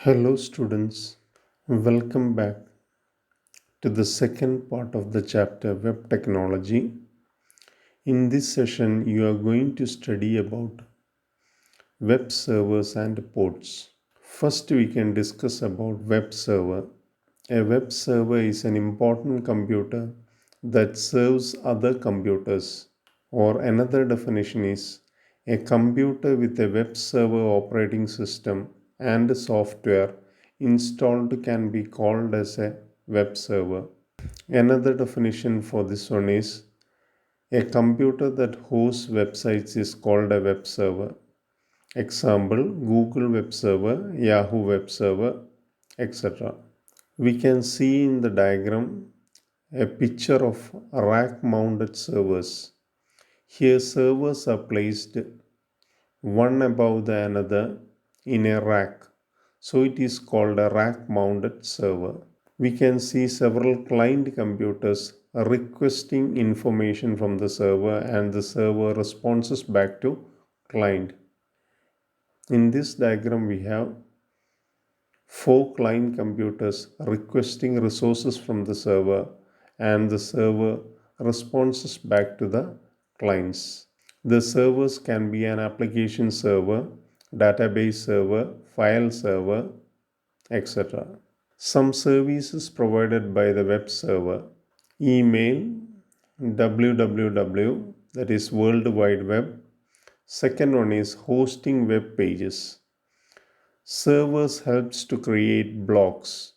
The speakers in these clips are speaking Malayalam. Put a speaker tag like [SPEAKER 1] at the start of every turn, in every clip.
[SPEAKER 1] Hello, students. Welcome back to the second part of the chapter Web Technology. In this session, you are going to study about web servers and ports. First, we can discuss about web server. A web server is an important computer that serves other computers, or another definition is a computer with a web server operating system and software installed can be called as a web server. Another definition for this one is a computer that hosts websites is called a web server. Example, Google web server, Yahoo web server, etc. We can see in the diagram a picture of rack mounted servers. Here servers are placed one above the another in a rack. So it is called a rack mounted server. We can see several client computers requesting information from the server and the server responses back to client. In this diagram we have 4 client computers requesting resources from the server and the server responses back to the clients. The servers can be an application server, database server, file server, etc. Some services provided by the web server: email, www, that is World Wide Web. Second one is hosting web pages. Servers helps to create blogs.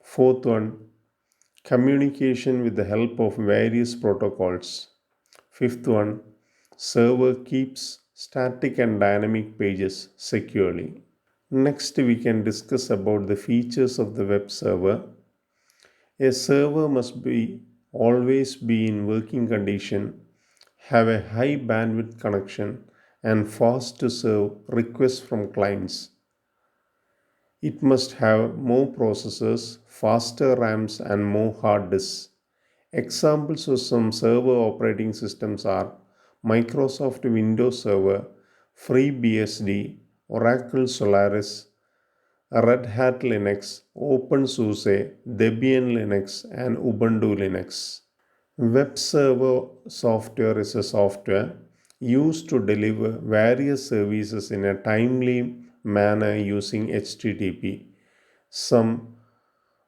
[SPEAKER 1] Fourth one, communication with the help of various protocols. Fifth one, server keeps static and dynamic pages securely. Next, we can discuss about the features of the web server. A server must always be in working condition, have a high bandwidth connection, and fast to serve requests from clients. It must have more processors, faster RAMs, and more hard disks. Examples of some server operating systems are Microsoft Windows Server, FreeBSD, Oracle Solaris, Red Hat Linux, OpenSUSE, Debian Linux, and Ubuntu Linux. Web server software is a software used to deliver various services in a timely manner using HTTP. Some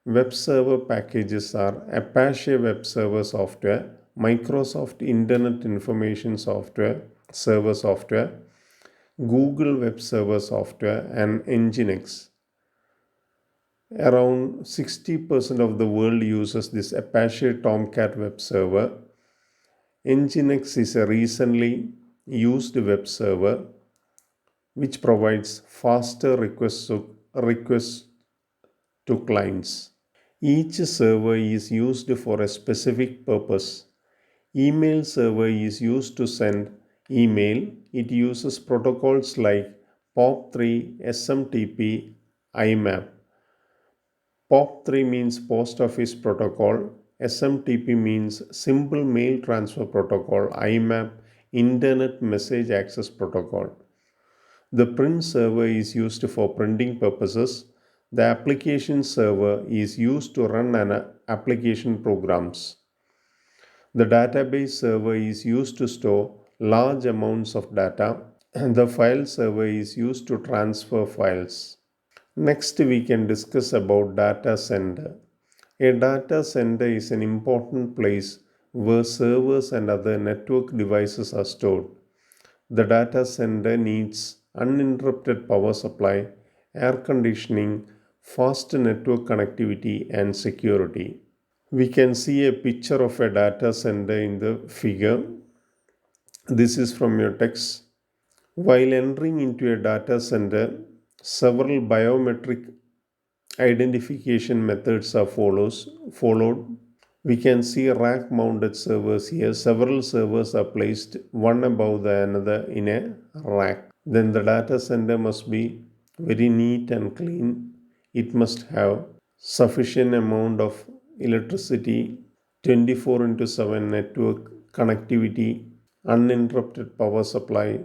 [SPEAKER 1] web server packages are Apache Web Server Software, Microsoft Internet Information Software, Server Software, Google Web Server Software, and Nginx. Around 60% of the world uses this Apache Tomcat web server. Nginx is a recently used web server which provides faster requests to clients. Each server is used for a specific purpose. Email server is used to send email. It uses protocols like POP3, SMTP, IMAP. POP3 means Post Office Protocol, SMTP means Simple Mail Transfer Protocol, IMAP, Internet Message Access Protocol. The print server is used for printing purposes. The application server is used to run an application programs. The database server is used to store large amounts of data. The file server is used to transfer files. Next, we can discuss about data center. A data center is an important place where servers and other network devices are stored. The data center needs uninterrupted power supply, air conditioning, fast network connectivity, and security. We can see a picture of a data center in the figure. This is from your text. While entering into a data center, several biometric identification methods are followed. We can see rack mounted servers here. Several servers are placed one above the another in a rack. Then the data center must be very neat and clean. It must have sufficient amount of electricity, 24 into 7 network connectivity, uninterrupted power supply,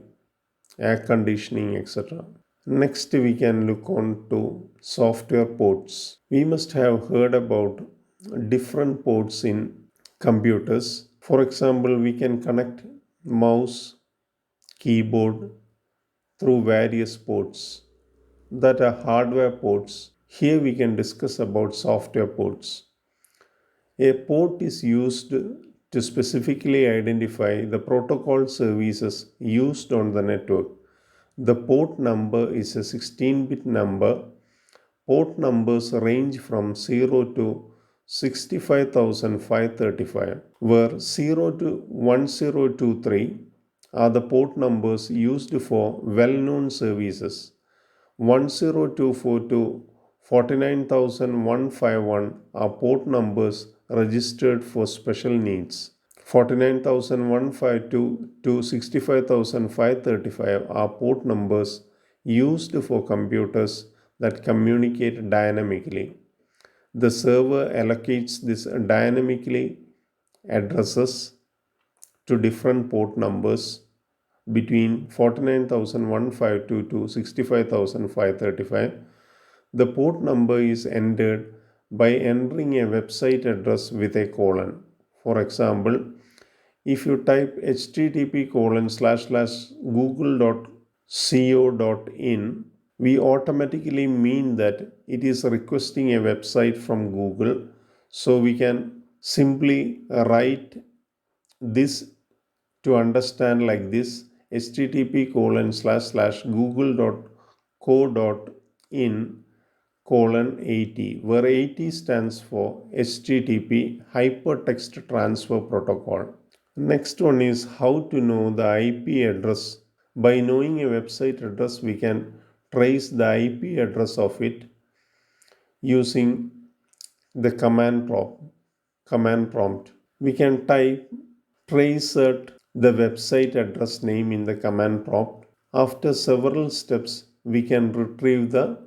[SPEAKER 1] air conditioning, etc. Next, we can look on to software ports. We must have heard about different ports in computers. For example, we can connect mouse, keyboard through various ports that are hardware ports. Here we can discuss about software ports. A port is used to specifically identify the protocol services used on the network. The port number is a 16-bit number. Port numbers range from 0 to 65,535, where 0 to 1023 are the port numbers used for well-known services. 1024 to 49,151 are port numbers registered for special needs. 49,152 to 65,535 are port numbers used for computers that communicate dynamically. The server allocates this dynamically addresses to different port numbers between 49,152 to 65,535. The port number is entered by entering a website address with a colon. For example, if you type http://google.co.in, we automatically mean that it is requesting a website from Google. So we can simply write this to understand like this: http://google.co.in:80, where 80 stands for HTTP Hypertext Transfer Protocol. Next one is how to know the IP address. By knowing a website address, we can trace the IP address of it using the command prompt. We can type traceat the website address name in the command prompt. After several steps, we can retrieve the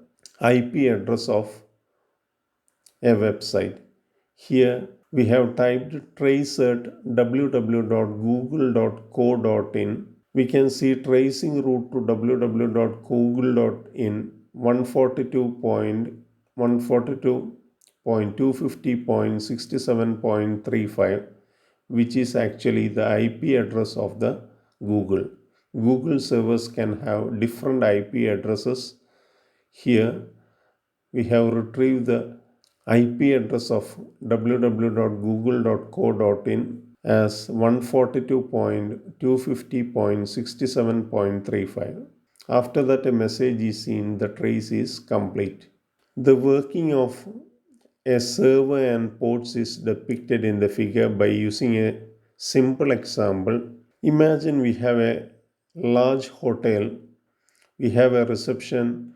[SPEAKER 1] IP address of a website. Here we have typed traceat www.google.co.in. We can see tracing route to www.google.in 142.142.250.67.35, which is actually the IP address of the Google. Google servers can have different IP addresses. Here we have retrieved the IP address of www.google.co.in as 142.250.67.35. After that, a message is seen, the trace is complete. The working of a server and ports is depicted in the figure by using a simple example. Imagine we have a large hotel, we have a reception,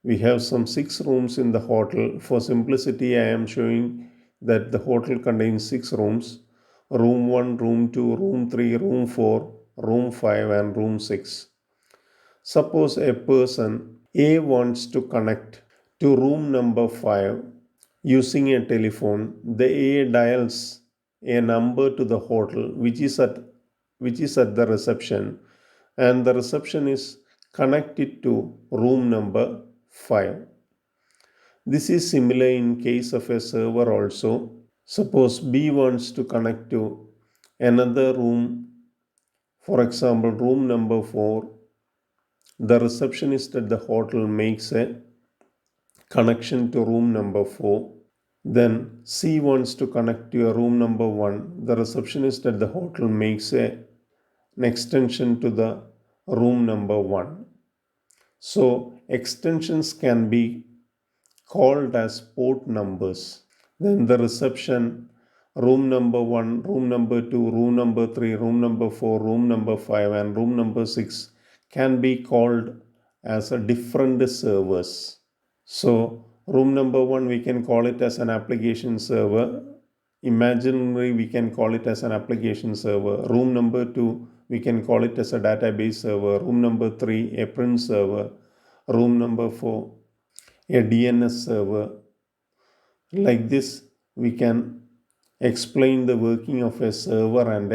[SPEAKER 1] we have some 6 rooms in the hotel. For simplicity, I am showing that the hotel contains 6 rooms: room 1, room 2, room 3, room 4, room 5 and room 6. Suppose a person A wants to connect to room number 5 using a telephone. The A dials a number to the hotel which is at the reception, and the reception is connected to room number 5. This is similar in case of a server also. Suppose B wants to connect to another room, for example room number 4. The receptionist at the hotel makes a connection to room number 4. Then C wants to connect to a room number 1. The receptionist at the hotel makes an extension to the room number 1. So extensions can be called as port numbers. Then the reception, room number 1, room number 2, room number 3, room number 4, room number 5 and room number 6 can be called as a different servers. So room number 1 we can call it as an application server. Imaginary we can call it as an application server. Room number 2 we can call it as a database server. Room number 3 a print server. Room number 4 a DNS server. Like this we can explain the working of a server and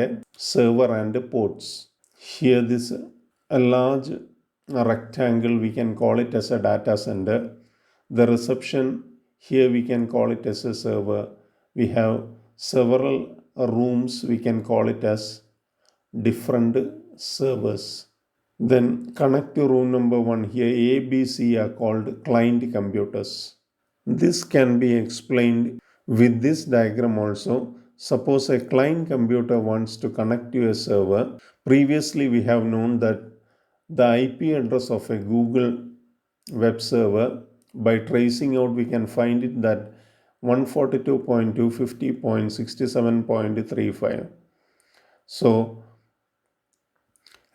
[SPEAKER 1] a ports. Here this a large a rectangle, we can call it as a data center. The reception, here we can call it as a server. We have several rooms, we can call it as different servers. Then connect to room number 1, here A, B, C are called client computers. This can be explained with this diagram also. Suppose a client computer wants to connect to a server. Previously we have known that the IP address of a Google web server, by tracing out we can find it that 142.250.67.35. So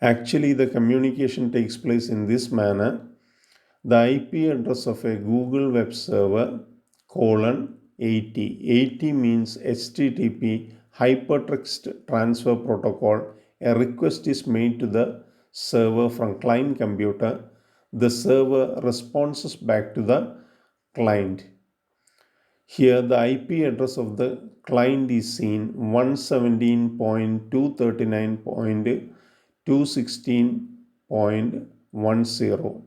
[SPEAKER 1] actually the communication takes place in this manner. The IP address of a Google web server :80. 80 means HTTP hypertext transfer protocol. A request is made to the server from client computer. The server responds back to the client. Here the IP address of the client is seen 117.239.216.10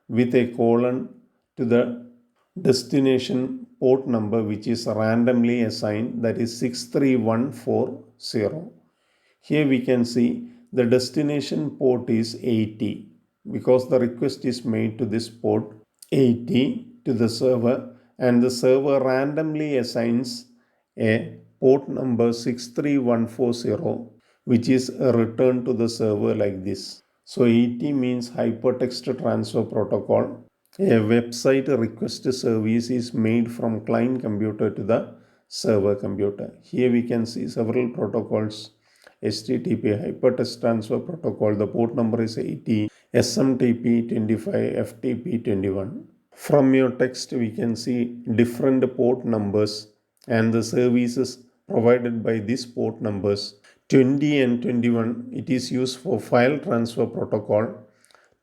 [SPEAKER 1] with a colon to the destination port number, which is randomly assigned, that is 63140. Here we can see the destination port is 80 because the request is made to this port 80 to the server, and the server randomly assigns a port number 63140, which is returned to the server like this. So 80 means hypertext transfer protocol. A website request service is made from client computer to the server computer. Here we can see several protocols. HTTP hypertext transfer protocol, the port number is 80, SMTP 25, FTP 21. From your text we can see different port numbers and the services provided by these port numbers. 20 and 21, it is used for file transfer protocol.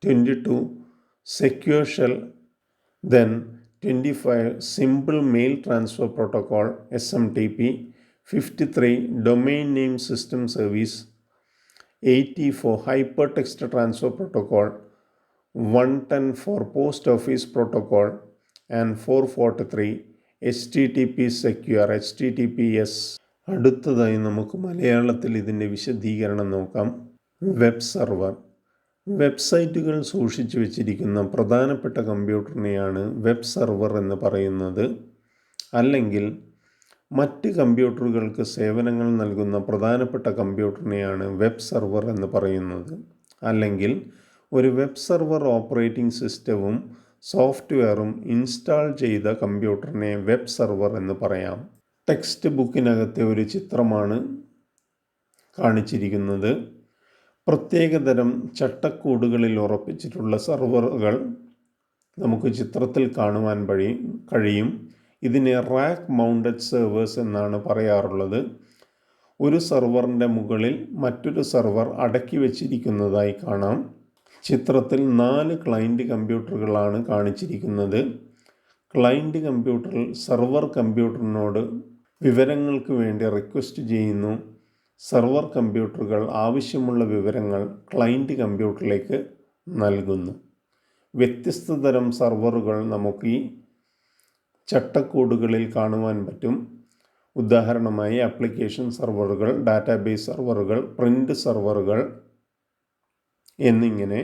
[SPEAKER 1] 22, secure shell. Then 25, simple mail transfer protocol, SMTP. 53, domain name system service. 80 for hypertext transfer protocol. 110 for post office protocol. And 443 HTTP secure, HTTPS. അടുത്തതായി നമുക്ക് മലയാളത്തിൽ ഇതിൻ്റെ വിശദീകരണം നോക്കാം. Web server. വെബ്സൈറ്റുകൾ സൂക്ഷിച്ചു വച്ചിരിക്കുന്ന പ്രധാനപ്പെട്ട കമ്പ്യൂട്ടറിനെയാണ് വെബ് സർവർ എന്ന് പറയുന്നത്. അല്ലെങ്കിൽ മറ്റ് കമ്പ്യൂട്ടറുകൾക്ക് സേവനങ്ങൾ നൽകുന്ന പ്രധാനപ്പെട്ട കമ്പ്യൂട്ടറിനെയാണ് വെബ് സർവർ എന്ന് പറയുന്നത്. അല്ലെങ്കിൽ ഒരു വെബ് സർവർ ഓപ്പറേറ്റിംഗ് സിസ്റ്റവും സോഫ്റ്റ്വെയറും ഇൻസ്റ്റാൾ ചെയ്ത കമ്പ്യൂട്ടറിനെ വെബ് സർവർ എന്ന് പറയാം. ടെക്സ്റ്റ് ബുക്കിനകത്തെ ഒരു ചിത്രമാണ് കാണിച്ചിരിക്കുന്നത്. പ്രത്യേകതരം ചട്ടക്കൂടുകളിൽ ഉറപ്പിച്ചിട്ടുള്ള സർവറുകൾ നമുക്ക് ചിത്രത്തിൽ കാണുവാൻ കഴിയും. ഇതിനെ റാക്ക് മൗണ്ടഡ് സെർവേഴ്സ് എന്നാണ് പറയാറുള്ളത്. ഒരു സെർവറിൻ്റെ മുകളിൽ മറ്റൊരു സെർവർ അടക്കി വച്ചിരിക്കുന്നതായി കാണാം. ചിത്രത്തിൽ 4 ക്ലയൻറ്റ് കമ്പ്യൂട്ടറുകളാണ് കാണിച്ചിരിക്കുന്നത്. ക്ലയൻറ്റ് കമ്പ്യൂട്ടറിൽ സെർവർ കമ്പ്യൂട്ടറിനോട് വിവരങ്ങൾക്ക് വേണ്ടി റിക്വസ്റ്റ് ചെയ്യുന്നു. സെർവർ കമ്പ്യൂട്ടറുകൾ ആവശ്യമുള്ള വിവരങ്ങൾ ക്ലയൻറ്റ് കമ്പ്യൂട്ടറിലേക്ക് നൽകുന്നു. വ്യത്യസ്ത തരം സെർവറുകൾ നമുക്ക് ഈ ചട്ടക്കൂടുകളിൽ കാണുവാൻ പറ്റും. ഉദാഹരണമായി ആപ്ലിക്കേഷൻ സെർവറുകൾ, ഡാറ്റാബേസ് സെർവറുകൾ, പ്രിൻ്റ് സെർവറുകൾ എന്നിങ്ങനെ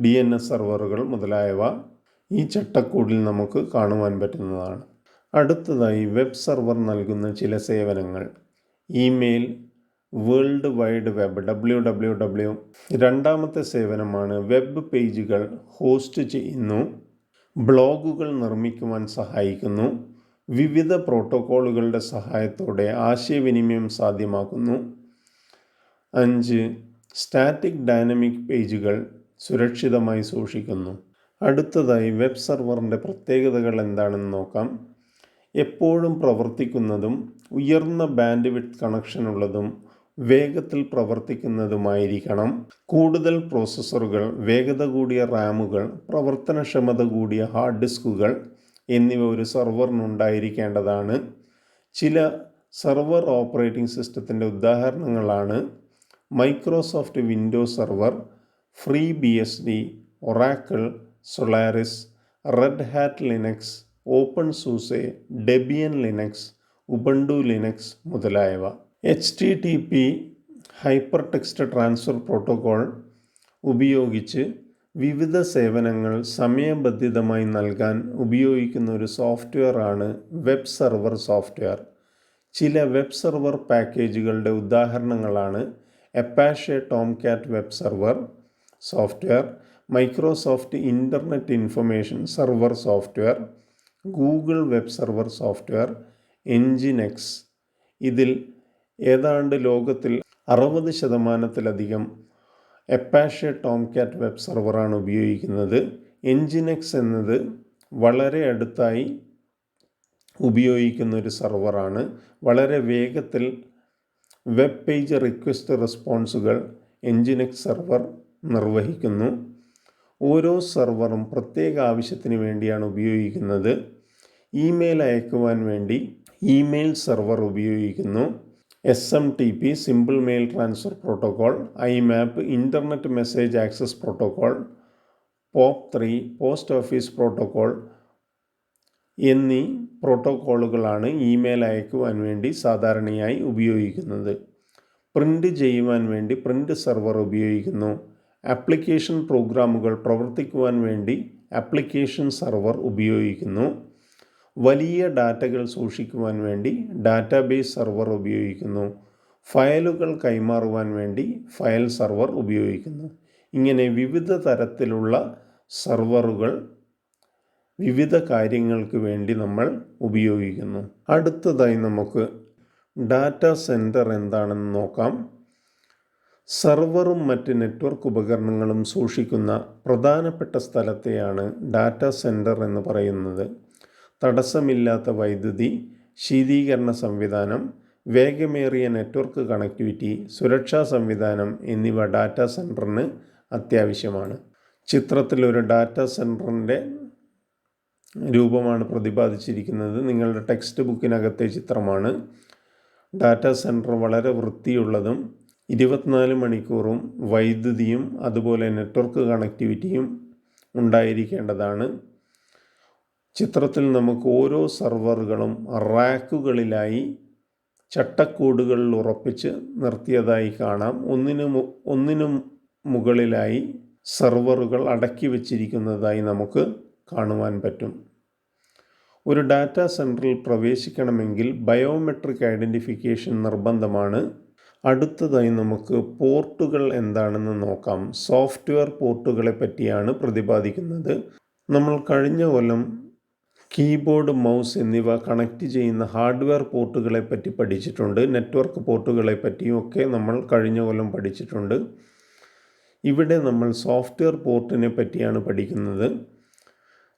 [SPEAKER 1] DNS സെർവറുകൾ മുതലായവ ഈ ചട്ടക്കൂടിൽ നമുക്ക് കാണുവാൻ പറ്റുന്നതാണ്. അടുത്തതായി വെബ് സെർവർ നൽകുന്ന ചില സേവനങ്ങൾ. Email, world wide web www. രണ്ടാമത്തെ സേവനമാണ് വെബ് പേജുകൾ ഹോസ്റ്റ് ചെയ്യുന്നു. ബ്ലോഗുകൾ നിർമ്മിക്കുവാൻ സഹായിക്കുന്നു. വിവിധ പ്രോട്ടോക്കോളുകളുടെ സഹായത്തോടെ ആശയവിനിമയം സാധ്യമാക്കുന്നു. 5, സ്റ്റാറ്റിക് ഡൈനാമിക് പേജുകൾ സുരക്ഷിതമായി സൂക്ഷിക്കുന്നു. അടുത്തതായി വെബ് സെർവറിൻ്റെ പ്രത്യേകതകൾ എന്താണെന്ന് നോക്കാം. എപ്പോഴും പ്രവർത്തിക്കുന്നതും ഉയർന്ന ബാൻഡ് വിഡ്ത്ത് കണക്ഷനുള്ളതും വേഗത്തിൽ പ്രവർത്തിക്കുന്നതുമായിരിക്കണം. കൂടുതൽ പ്രോസസ്സറുകൾ, വേഗത കൂടിയ റാമുകൾ, പ്രവർത്തനക്ഷമത കൂടിയ ഹാർഡ് ഡിസ്കുകൾ എന്നിവ ഒരു സെർവറിനുണ്ടായിരിക്കേണ്ടതാണ്. ചില സെർവർ ഓപ്പറേറ്റിംഗ് സിസ്റ്റത്തിൻ്റെ ഉദാഹരണങ്ങളാണ് Microsoft Windows server, FreeBSD, Oracle, Solaris, Red Hat Linux, OpenSUSE, Debian Linux, Ubuntu Linux മുതലായവ. HTTP hyper text transfer protocol ഉപയോഗിച്ച് വിവിധ സേവനങ്ങൾ സമയബന്ധിതമായി നൽകാൻ ഉപയോഗിക്കുന്ന ഒരു സോഫ്റ്റ്വെയറാണ് വെബ് സെർവർ സോഫ്റ്റ്വെയർ. ചില വെബ് സെർവർ പാക്കേജുകളുടെ ഉദാഹരണങ്ങളാണ് Apache Tomcat web server software, Microsoft internet information server software, Google web server software, Nginx. ഇതിൽ ഏതാണ്ട് ലോകത്തിൽ 60% അപ്പാഷെ ടോംകാറ്റ് വെബ് സെർവറാണ് ഉപയോഗിക്കുന്നത്. എൻജിനെക്സ് എന്നത് വളരെ അടുത്തായി ഉപയോഗിക്കുന്ന ഒരു സെർവറാണ്. വളരെ വേഗത്തിൽ വെബ് പേജ് റിക്വസ്റ്റ് റെസ്പോൺസുകൾ എൻജിനെക്സ് സെർവർ നിർവഹിക്കുന്നു. ഓരോ സെർവറും പ്രത്യേക ആവശ്യത്തിന് വേണ്ടിയാണ് ഉപയോഗിക്കുന്നത്. ഇമെയിൽ അയക്കുവാൻ വേണ്ടി ഇമെയിൽ സെർവർ ഉപയോഗിക്കുന്നു. SMTP simple mail transfer protocol, IMAP internet message access protocol, POP3 post office protocol എന്നീ പ്രോട്ടോക്കോളുകളാണ് ഇമെയിൽ അയക്കുവാൻ വേണ്ടി സാധാരണയായി ഉപയോഗിക്കുന്നത്. പ്രിൻ്റ് ചെയ്യുവാൻ വേണ്ടി പ്രിൻ്റ് സെർവർ ഉപയോഗിക്കുന്നു. ആപ്ലിക്കേഷൻ പ്രോഗ്രാമുകൾ പ്രവർത്തിക്കുവാൻ വേണ്ടി ആപ്ലിക്കേഷൻ സെർവർ ഉപയോഗിക്കുന്നു. വലിയ ഡാറ്റകൾ സൂക്ഷിക്കുവാൻ വേണ്ടി ഡാറ്റാബേസ് സെർവർ ഉപയോഗിക്കുന്നു. ഫയലുകൾ കൈമാറുവാൻ വേണ്ടി ഫയൽ സെർവർ ഉപയോഗിക്കുന്നു. ഇങ്ങനെ വിവിധ തരത്തിലുള്ള സെർവറുകൾ വിവിധ കാര്യങ്ങൾക്ക് വേണ്ടി നമ്മൾ ഉപയോഗിക്കുന്നു. അടുത്തതായി നമുക്ക് ഡാറ്റാ സെൻറ്റർ എന്താണെന്ന് നോക്കാം. സെർവറും മറ്റ് നെറ്റ്വർക്ക് ഉപകരണങ്ങളും സൂക്ഷിക്കുന്ന പ്രധാനപ്പെട്ട സ്ഥലത്തെയാണ് ഡാറ്റാ സെൻറ്റർ എന്ന് പറയുന്നത്. തടസ്സമില്ലാത്ത വൈദ്യുതി, ശീതീകരണ സംവിധാനം, വേഗമേറിയ നെറ്റ്വർക്ക് കണക്ടിവിറ്റി, സുരക്ഷാ സംവിധാനം എന്നിവ ഡാറ്റാ സെൻറ്ററിന് അത്യാവശ്യമാണ്. ചിത്രത്തിൽ ഒരു ഡാറ്റാ സെൻറ്ററിൻ്റെ രൂപമാണ് പ്രതിപാദിച്ചിരിക്കുന്നത്. നിങ്ങളുടെ ടെക്സ്റ്റ് ബുക്കിനകത്തെ ചിത്രമാണ്. ഡാറ്റാ സെൻറ്റർ വളരെ വൃത്തിയുള്ളതും 24 മണിക്കൂറും വൈദ്യുതിയും അതുപോലെ നെറ്റ്വർക്ക് കണക്ടിവിറ്റിയും ഉണ്ടായിരിക്കേണ്ടതാണ്. ചിത്രത്തിൽ നമുക്ക് ഓരോ സെർവറുകളും റാക്കുകളിലായി ചട്ടക്കൂടുകളിൽ ഉറപ്പിച്ച് നിർത്തിയതായി കാണാം. ഒന്നിനും മുകളിലായി സെർവറുകൾ അടക്കി വച്ചിരിക്കുന്നതായി നമുക്ക് കാണുവാൻ പറ്റും. ഒരു ഡാറ്റാ സെൻറ്ററിൽ പ്രവേശിക്കണമെങ്കിൽ ബയോമെട്രിക് ഐഡൻറ്റിഫിക്കേഷൻ നിർബന്ധമാണ്. അടുത്തതായി നമുക്ക് പോർട്ടുകൾ എന്താണെന്ന് നോക്കാം. സോഫ്റ്റ്വെയർ പോർട്ടുകളെ പറ്റിയാണ് പ്രതിപാദിക്കുന്നത്. നമ്മൾ കഴിഞ്ഞ കൊല്ലം കീബോർഡ്, മൗസ് എന്നിവ കണക്റ്റ് ചെയ്യുന്ന ഹാർഡ്വെയർ പോർട്ടുകളെ പറ്റി പഠിച്ചിട്ടുണ്ട്. നെറ്റ്വർക്ക് പോർട്ടുകളെ പറ്റിയും ഒക്കെ നമ്മൾ കഴിഞ്ഞ കൊല്ലം പഠിച്ചിട്ടുണ്ട്. ഇവിടെ നമ്മൾ സോഫ്റ്റ്വെയർ പോർട്ടിനെ പറ്റിയാണ് പഠിക്കുന്നത്.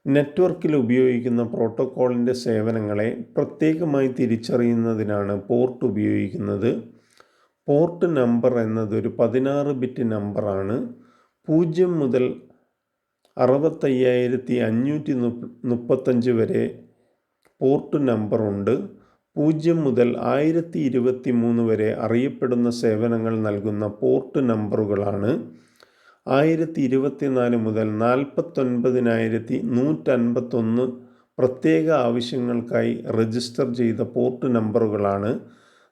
[SPEAKER 1] നെറ്റ്വർക്കിൽ ഉപയോഗിക്കുന്ന പ്രോട്ടോക്കോളിൻ്റെ സേവനങ്ങളെ പ്രത്യേകമായി തിരിച്ചറിയുന്നതിനാണ് പോർട്ട് ഉപയോഗിക്കുന്നത്. പോർട്ട് നമ്പർ എന്നതൊരു 16 ബിറ്റ് നമ്പറാണ്. 0 മുതൽ 65535 വരെ പോർട്ട് നമ്പറുണ്ട്. 0 മുതൽ 1023 വരെ അറിയപ്പെടുന്ന സേവനങ്ങൾ നൽകുന്ന പോർട്ട് നമ്പറുകളാണ്. 1024 മുതൽ 49151 പ്രത്യേക ആവശ്യങ്ങൾക്കായി രജിസ്റ്റർ ചെയ്ത പോർട്ട് നമ്പറുകളാണ്.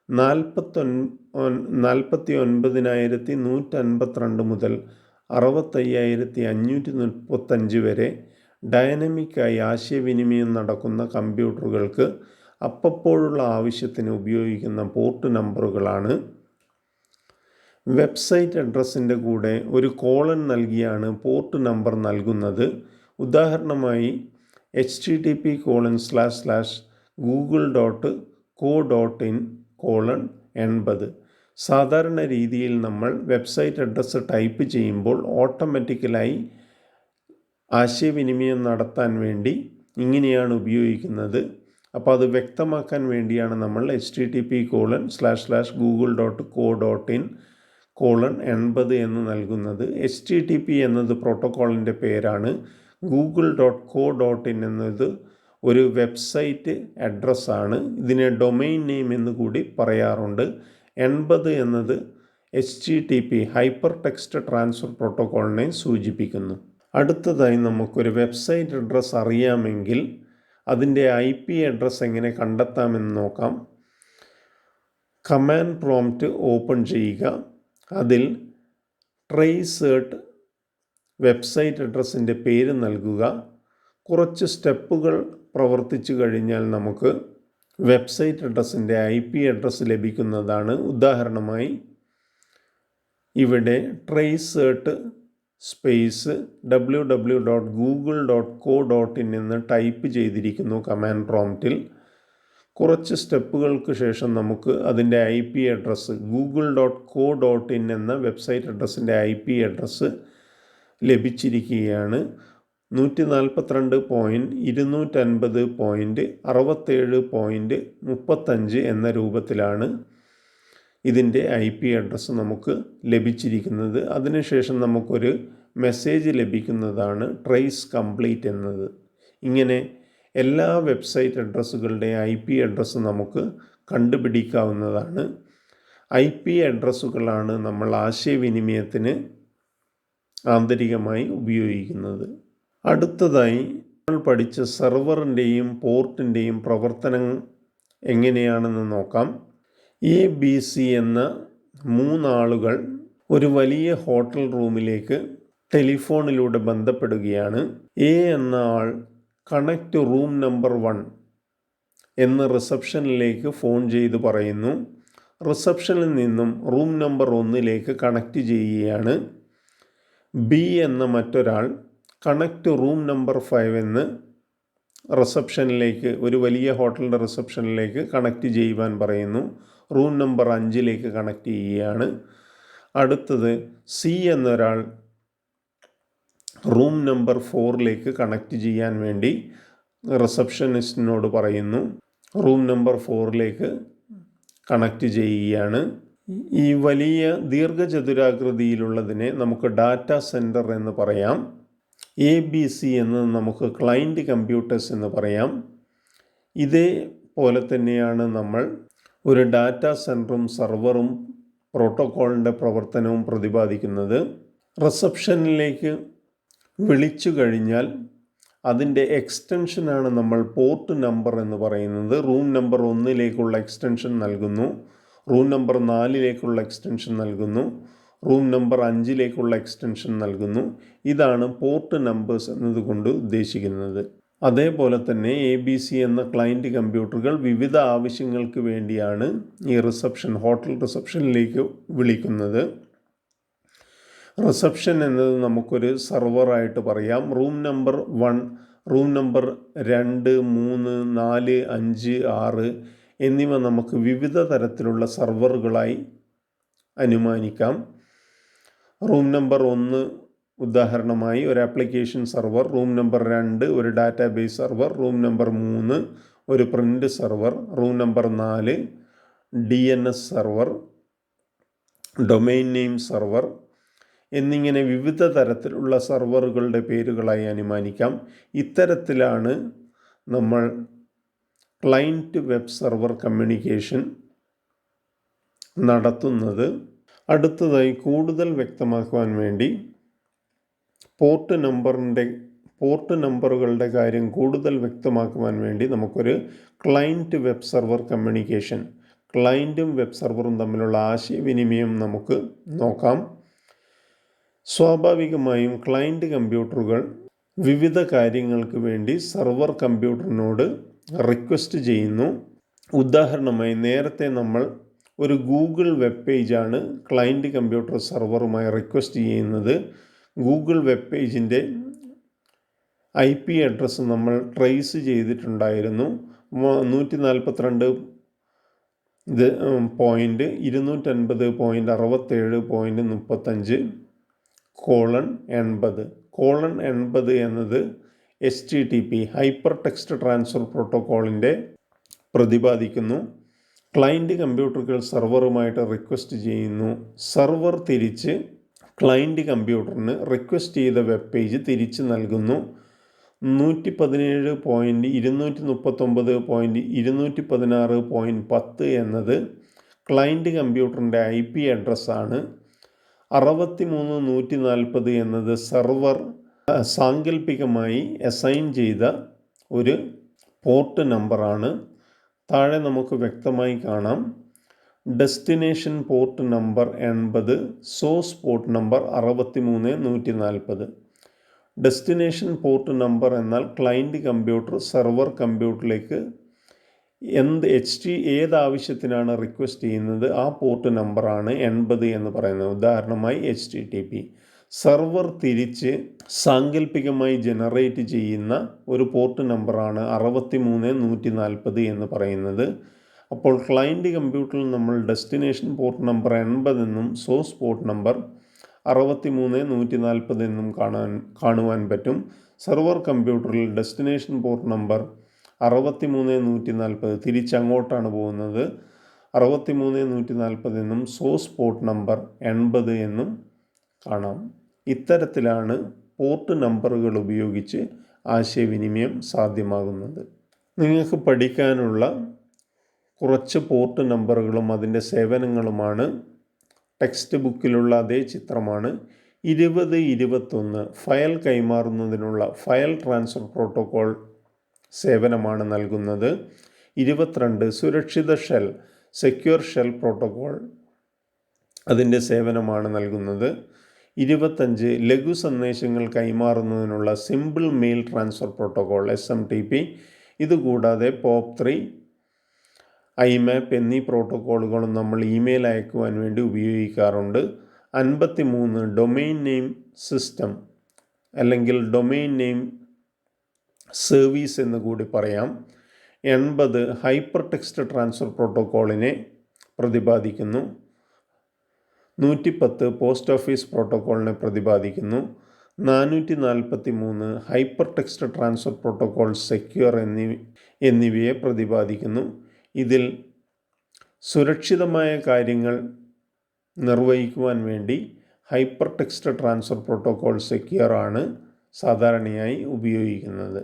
[SPEAKER 1] 49152 മുതൽ 65535 വരെ ഡൈനാമിക്കായി ആശയവിനിമയം നടക്കുന്ന കമ്പ്യൂട്ടറുകൾക്ക് അപ്പോഴുള്ള ആവശ്യത്തിന് ഉപയോഗിക്കുന്ന പോർട്ട് നമ്പറുകളാണ്. വെബ്സൈറ്റ് അഡ്രസ്സിൻ്റെ കൂടെ ഒരു കോളൻ നൽകിയാണ് പോർട്ട് നമ്പർ നൽകുന്നത്. ഉദാഹരണമായി http://google.co.in:80. സാധാരണ രീതിയിൽ നമ്മൾ വെബ്സൈറ്റ് അഡ്രസ്സ് ടൈപ്പ് ചെയ്യുമ്പോൾ ഓട്ടോമാറ്റിക്കലായി ആശയവിനിമയം നടത്താൻ വേണ്ടി ഇങ്ങനെയാണ് ഉപയോഗിക്കുന്നത്. അപ്പോൾ അത് വ്യക്തമാക്കാൻ വേണ്ടിയാണ് നമ്മൾ http://google.co.in:80 എന്ന് നൽകുന്നത്. HTTP എന്നത് പ്രോട്ടോക്കോളിൻ്റെ പേരാണ്. google.co.in എന്നത് ഒരു വെബ്സൈറ്റ് അഡ്രസ്സാണ്. ഇതിനെ ഡൊമൈൻ നെയിം എന്ന് കൂടി പറയാറുണ്ട്. 80 എന്നത് HTTP ഹൈപ്പർ ടെക്സ്റ്റ് ട്രാൻസ്ഫർ പ്രോട്ടോക്കോളിനെ സൂചിപ്പിക്കുന്നു. അടുത്തതായി നമുക്കൊരു വെബ്സൈറ്റ് അഡ്രസ്സ് അറിയാമെങ്കിൽ അതിൻ്റെ IP അഡ്രസ്സ് എങ്ങനെ കണ്ടെത്താമെന്ന് നോക്കാം. കമാൻഡ് പ്രോംപ്റ്റ് ഓപ്പൺ ചെയ്യുക. അതിൽ ട്രേസേർട്ട് വെബ്സൈറ്റ് അഡ്രസ്സിൻ്റെ പേര് നൽകുക. കുറച്ച് സ്റ്റെപ്പുകൾ പ്രവർത്തിച്ചു കഴിഞ്ഞാൽ നമുക്ക് വെബ്സൈറ്റ് അഡ്രസ്സിൻ്റെ IP അഡ്രസ്സ് ലഭിക്കുന്നതാണ്. ഉദാഹരണമായി ഇവിടെ ട്രേസേർട്ട് സ്പേസ് www.google.co.in എന്ന് ടൈപ്പ് ചെയ്തിരിക്കുന്നു കമാൻഡ് പ്രോംപ്റ്റിൽ. കുറച്ച് സ്റ്റെപ്പുകൾക്ക് ശേഷം നമുക്ക് അതിൻ്റെ IP അഡ്രസ്സ് google.co.in എന്ന വെബ്സൈറ്റ് അഡ്രസ്സിൻ്റെ IP അഡ്രസ്സ് ലഭിച്ചിരിക്കുകയാണ്. 142.250.67.35 എന്ന രൂപത്തിലാണ് ഇതിൻ്റെ IP അഡ്രസ്സ് നമുക്ക് ലഭിച്ചിരിക്കുന്നത്. അതിനുശേഷം നമുക്കൊരു മെസ്സേജ് ലഭിക്കുന്നതാണ് ട്രേസ് കംപ്ലീറ്റ് എന്നത്. ഇങ്ങനെ എല്ലാ വെബ്സൈറ്റ് അഡ്രസ്സുകളുടെ IP അഡ്രസ്സ് നമുക്ക് കണ്ടുപിടിക്കാവുന്നതാണ്. IP അഡ്രസ്സുകളാണ് നമ്മൾ ആശയവിനിമയത്തിന് ആന്തരികമായി ഉപയോഗിക്കുന്നത്. അടുത്തതായി നമ്മൾ പഠിച്ച സെർവറിൻ്റെയും പോർട്ടിൻ്റെയും പ്രവർത്തനം എങ്ങനെയാണെന്ന് നോക്കാം. ABC എന്ന 3 ആളുകൾ ഒരു വലിയ ഹോട്ടൽ റൂമിലേക്ക് ടെലിഫോണിലൂടെ ബന്ധപ്പെടുകയാണ്. A എന്ന ആൾ കണക്റ്റ് റൂം നമ്പർ 1 എന്ന് റിസപ്ഷനിലേക്ക് ഫോൺ ചെയ്ത് പറയുന്നു. റിസപ്ഷനിൽ നിന്നും റൂം നമ്പർ 1ലേക്ക് കണക്റ്റ് ചെയ്യുകയാണ്. B എന്ന മറ്റൊരാൾ കണക്റ്റ് റൂം നമ്പർ 5 എന്ന് റിസപ്ഷനിലേക്ക്, ഒരു വലിയ ഹോട്ടലിൻ്റെ റിസപ്ഷനിലേക്ക് കണക്റ്റ് ചെയ്യുവാൻ പറയുന്നു. റൂം നമ്പർ 5ലേക്ക് കണക്റ്റ് ചെയ്യുകയാണ്. അടുത്തത് C എന്നൊരാൾ റൂം നമ്പർ 4ലേക്ക് കണക്റ്റ് ചെയ്യാൻ വേണ്ടി റിസപ്ഷനിസ്റ്റിനോട് പറയുന്നു. റൂം നമ്പർ 4ലേക്ക് കണക്റ്റ് ചെയ്യുകയാണ്. ഈ വലിയ ദീർഘചതുരാകൃതിയിലുള്ളതിനെ നമുക്ക് ഡാറ്റാ സെൻറ്റർ എന്ന് പറയാം. ABC എന്നത് നമുക്ക് ക്ലയൻറ്റ് കമ്പ്യൂട്ടേഴ്സ് എന്ന് പറയാം. ഇതേപോലെ തന്നെയാണ് നമ്മൾ ഒരു ഡാറ്റാ സെൻറ്ററും സെർവറും പ്രോട്ടോക്കോളിൻ്റെ പ്രവർത്തനവും പ്രതിപാദിക്കുന്നത്. റിസപ്ഷനിലേക്ക് വിളിച്ചു കഴിഞ്ഞാൽ അതിൻ്റെ എക്സ്റ്റൻഷനാണ് നമ്മൾ പോർട്ട് നമ്പർ എന്ന് പറയുന്നത്. റൂം നമ്പർ 1ലേക്കുള്ള എക്സ്റ്റൻഷൻ നൽകുന്നു, റൂം നമ്പർ 4ലേക്കുള്ള എക്സ്റ്റൻഷൻ നൽകുന്നു, റൂം നമ്പർ 5ലേക്കുള്ള എക്സ്റ്റൻഷൻ നൽകുന്നു. ഇതാണ് പോർട്ട് നമ്പേഴ്സ് എന്നതുകൊണ്ട് ഉദ്ദേശിക്കുന്നത്. അതേപോലെ തന്നെ ABC എന്ന ക്ലയൻറ്റ് കമ്പ്യൂട്ടറുകൾ വിവിധ ആവശ്യങ്ങൾക്ക് വേണ്ടിയാണ് ഈ ഹോട്ടൽ റിസപ്ഷനിലേക്ക് വിളിക്കുന്നത്. റിസപ്ഷൻ എന്നത് നമുക്കൊരു സെർവറായിട്ട് പറയാം. റൂം നമ്പർ 1, റൂം നമ്പർ 2, 3, 4, 5, 6 എന്നിവ നമുക്ക് വിവിധ തരത്തിലുള്ള സെർവറുകളായി അനുമാനിക്കാം. റൂം നമ്പർ 1 ഉദാഹരണമായി ഒരു ആപ്ലിക്കേഷൻ സെർവർ, റൂം നമ്പർ 2 ഒരു ഡാറ്റാബേസ് സെർവർ, റൂം നമ്പർ 3 ഒരു print server, room number 4 DNS server, domain name server എന്നിങ്ങനെ വിവിധ തരത്തിലുള്ള സെർവറുകളുടെ പേരുകളായി അനുമാനിക്കാം. ഇത്തരത്തിലാണ് നമ്മൾ ക്ലയൻറ്റ് വെബ് സെർവർ കമ്മ്യൂണിക്കേഷൻ നടത്തുന്നത്. അടുത്തതായി കൂടുതൽ വ്യക്തമാക്കുവാൻ വേണ്ടി പോർട്ട് നമ്പറുകളുടെ കാര്യം കൂടുതൽ വ്യക്തമാക്കുവാൻ വേണ്ടി നമുക്കൊരു ക്ലയൻറ്റ് വെബ് സെർവർ കമ്മ്യൂണിക്കേഷൻ, ക്ലയൻറ്റും വെബ് സെർവറും തമ്മിലുള്ള ആശയവിനിമയം നമുക്ക് നോക്കാം. സ്വാഭാവികമായും ക്ലയൻറ്റ് കമ്പ്യൂട്ടറുകൾ വിവിധ കാര്യങ്ങൾക്ക് വേണ്ടി സെർവർ കമ്പ്യൂട്ടറിനോട് റിക്വസ്റ്റ് ചെയ്യുന്നു. ഉദാഹരണമായി നേരത്തെ നമ്മൾ ഒരു ഗൂഗിൾ വെബ് പേജാണ് ക്ലയൻറ്റ് കമ്പ്യൂട്ടർ സെർവറുമായി റിക്വസ്റ്റ് ചെയ്യുന്നത്. ഗൂഗിൾ വെബ് പേജിൻ്റെ IP അഡ്രസ്സ് നമ്മൾ ട്രേസ് ചെയ്തിട്ടുണ്ടായിരുന്നു. 142.267.35:80 എന്നത് HTTP ഹൈപ്പർ ടെക്സ്റ്റ് ട്രാൻസ്ഫർ പ്രോട്ടോക്കോളിൻ്റെ പ്രതിപാദിക്കുന്നു. ക്ലയൻറ്റ് കമ്പ്യൂട്ടറുകൾ സെർവറുമായിട്ട് റിക്വസ്റ്റ് ചെയ്യുന്നു. സെർവർ തിരിച്ച് ക്ലയൻറ്റ് കമ്പ്യൂട്ടറിന് റിക്വസ്റ്റ് ചെയ്ത വെബ് പേജ് തിരിച്ച് നൽകുന്നു. 117.239.216.10 എന്നത് ക്ലയൻറ്റ് കമ്പ്യൂട്ടറിൻ്റെ IP അഡ്രസ്സാണ്. 63140 എന്നത് സെർവർ സാങ്കല്പികമായി അസൈൻ ചെയ്ത ഒരു പോർട്ട് നമ്പറാണ്. താഴെ നമുക്ക് വ്യക്തമായി കാണാം. Destination port number 80, source port number 63140. Destination port number എന്നാൽ ക്ലയൻറ്റ് കമ്പ്യൂട്ടർ സെർവർ കമ്പ്യൂട്ടറിലേക്ക് ഏത് ആവശ്യത്തിനാണ് റിക്വസ്റ്റ് ചെയ്യുന്നത് ആ പോർട്ട് നമ്പറാണ് 80 എന്ന് പറയുന്നത്. ഉദാഹരണമായി HTTP. സെർവർ തിരിച്ച് സാങ്കല്പികമായി ജനറേറ്റ് ചെയ്യുന്ന ഒരു പോർട്ട് നമ്പറാണ് 63140 എന്ന് പറയുന്നത്. അപ്പോൾ ക്ലയൻറ്റ് കമ്പ്യൂട്ടറിൽ നമ്മൾ ഡെസ്റ്റിനേഷൻ പോർട്ട് നമ്പർ 80 എന്നും സോഴ്സ് പോർട്ട് നമ്പർ 63140 എന്നും കാണുവാൻ പറ്റും. സെർവർ കമ്പ്യൂട്ടറിൽ ഡെസ്റ്റിനേഷൻ പോർട്ട് നമ്പർ 63140 തിരിച്ചങ്ങോട്ടാണ് പോകുന്നത്. 63140 എന്നും സോഴ്സ് പോർട്ട് നമ്പർ 80 എന്നും കാണാം. ഇത്തരത്തിലാണ് പോർട്ട് നമ്പറുകൾ ഉപയോഗിച്ച് ആശയവിനിമയം സാധ്യമാകുന്നത്. നിങ്ങൾക്ക് പഠിക്കാനുള്ള കുറച്ച് പോർട്ട് നമ്പറുകളും അതിൻ്റെ സേവനങ്ങളുമാണ് ടെക്സ്റ്റ് ബുക്കിലുള്ള അതേ ചിത്രമാണ്. 2021 ഫയൽ കൈമാറുന്നതിനുള്ള ഫയൽ ട്രാൻസ്ഫർ പ്രോട്ടോക്കോൾ സേവനമാണ് നൽകുന്നത്. 22 സുരക്ഷിത ഷെൽ സെക്യൂർ ഷെൽ പ്രോട്ടോക്കോൾ അതിൻ്റെ സേവനമാണ് നൽകുന്നത്. 25 ലഘു സന്ദേശങ്ങൾ കൈമാറുന്നതിനുള്ള simple mail transfer protocol SMTP. ഇതുകൂടാതെ POP3, IMAP എന്നീ പ്രോട്ടോക്കോളുകളും നമ്മൾ ഇമെയിൽ അയക്കുവാൻ വേണ്ടി ഉപയോഗിക്കാറുണ്ട്. 53 ഡൊമെയിൻ നെയിം സിസ്റ്റം അല്ലെങ്കിൽ ഡൊമെയിൻ നെയിം സർവീസ് എന്ന് കൂടി പറയാം. 80 ഹൈപ്പർ ടെക്സ്റ്റ് ട്രാൻസ്ഫർ പ്രോട്ടോക്കോളിനെ പ്രതിപാദിക്കുന്നു. 110 പോസ്റ്റ് ഓഫീസ് പ്രോട്ടോക്കോളിനെ പ്രതിപാദിക്കുന്നു. 443 hyper text transfer protocol secure എന്നിവയെ പ്രതിപാദിക്കുന്നു. ഇതിൽ സുരക്ഷിതമായ കാര്യങ്ങൾ നിർവഹിക്കുവാൻ വേണ്ടി hyper text transfer protocol secure ആണ് സാധാരണയായി ഉപയോഗിക്കുന്നത്.